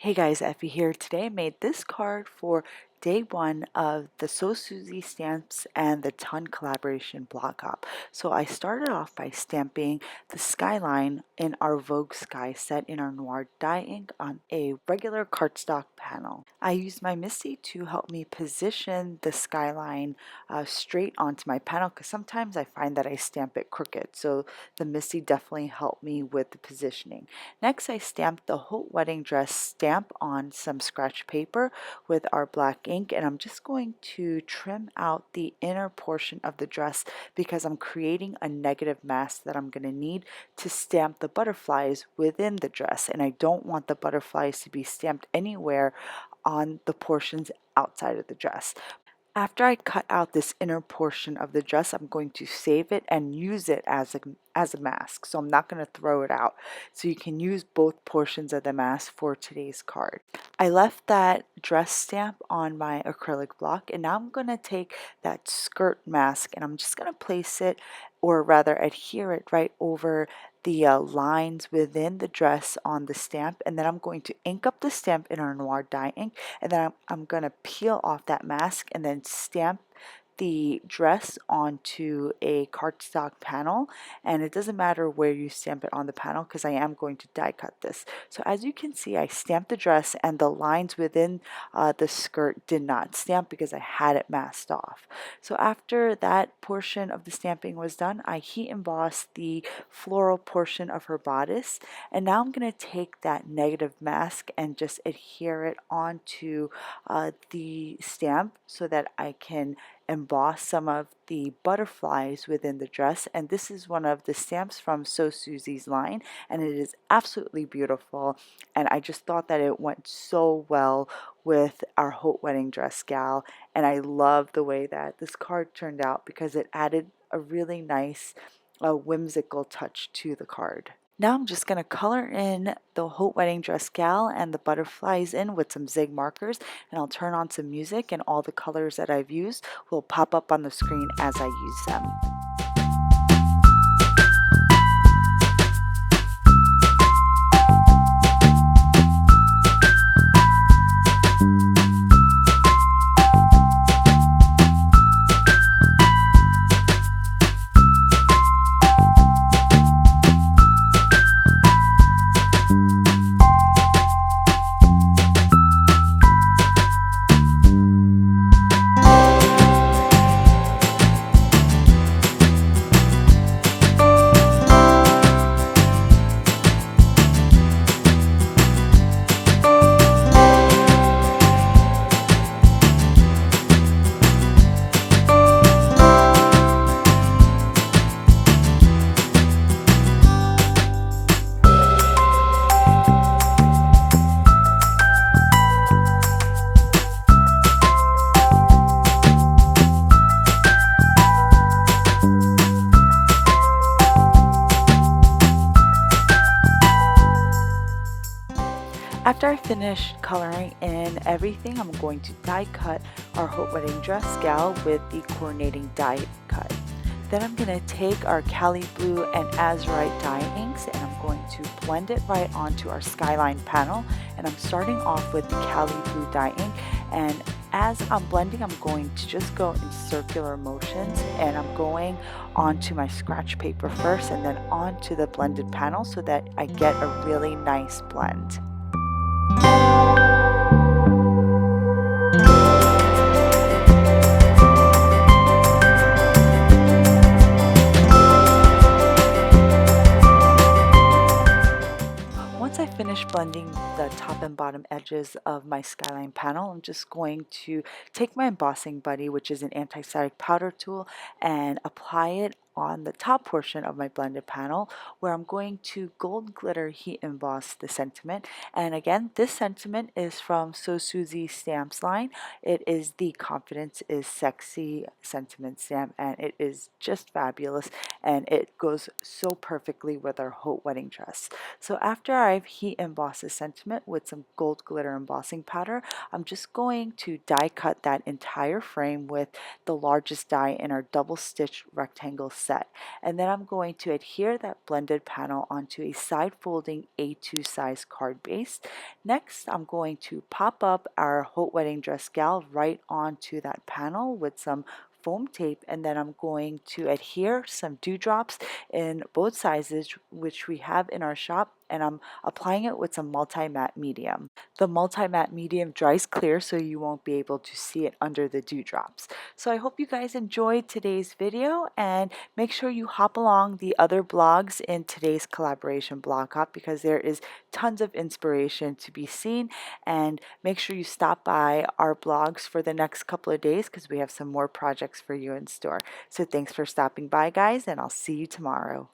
Hey guys, Effie here. Today I made this card for day one of the So Suzy Stamps and the Ton collaboration block up. So I started off by stamping the skyline in our Vogue Skies set in our Noir Dye Ink on a regular cardstock panel. I used my Misti to help me position the skyline straight onto my panel because sometimes I find that I stamp it crooked. So the Misti definitely helped me with the positioning. Next, I stamped the Haute wedding dress stamp on some scratch paper with our black ink, and I'm just going to trim out the inner portion of the dress because I'm creating a negative mask that I'm going to need to stamp the butterflies within the dress, and I don't want the butterflies to be stamped anywhere on the portions outside of the dress. After I cut out this inner portion of the dress, I'm going to save it and use it as a mask. So I'm not going to throw it out. So you can use both portions of the mask for today's card. I left that dress stamp on my acrylic block, and now I'm going to take that skirt mask and I'm just going to place it, or rather adhere it, right over the lines within the dress on the stamp, and then I'm going to ink up the stamp in our Noir Dye Ink, and then I'm going to peel off that mask and then stamp the dress onto a cardstock panel, and it doesn't matter where you stamp it on the panel because I am going to die cut this. So as you can see, I stamped the dress and the lines within the skirt did not stamp because I had it masked off. So after that portion of the stamping was done, I heat embossed the floral portion of her bodice, and now I'm going to take that negative mask and just adhere it onto the stamp so that I can emboss some of the butterflies within the dress. And this is one of the stamps from So Suzy's line, and it is absolutely beautiful, and I just thought that it went so well with our Haute wedding dress gal, and I love the way that this card turned out because it added a really nice whimsical touch to the card. Now I'm just going to color in the Haute wedding dress gal and the butterflies in with some zig markers, and I'll turn on some music and all the colors that I've used will pop up on the screen as I use them. After I finish coloring in everything, I'm going to die cut our Haute wedding dress gal with the coordinating die cut. Then I'm going to take our Cali Blue and Azurite dye inks and I'm going to blend it right onto our skyline panel. And I'm starting off with the Cali Blue dye ink, and as I'm blending, I'm going to just go in circular motions, and I'm going onto my scratch paper first and then onto the blended panel so that I get a really nice blend. Once I finish blending the top and bottom edges of my skyline panel, I'm just going to take my embossing buddy, which is an anti-static powder tool, and apply it on the top portion of my blended panel, where I'm going to gold glitter heat emboss the sentiment. And again, this sentiment is from So Suzy Stamps line. It is the Confidence is Sexy sentiment stamp, and it is just fabulous, and it goes so perfectly with our Haute wedding dress. So after I've heat embossed the sentiment with some gold glitter embossing powder, I'm just going to die cut that entire frame with the largest die in our double stitch rectangle set. And then I'm going to adhere that blended panel onto a side folding A2 size card base. Next, I'm going to pop up our Haute wedding dress gal right onto that panel with some foam tape, and then I'm going to adhere some dewdrops in both sizes which we have in our shop, and I'm applying it with some multi-matte medium. The multi-matte medium dries clear so you won't be able to see it under the dewdrops. So I hope you guys enjoyed today's video, and make sure you hop along the other blogs in today's collaboration blog hop because there is tons of inspiration to be seen. And make sure you stop by our blogs for the next couple of days because we have some more projects for you in store. So thanks for stopping by, guys, and I'll see you tomorrow.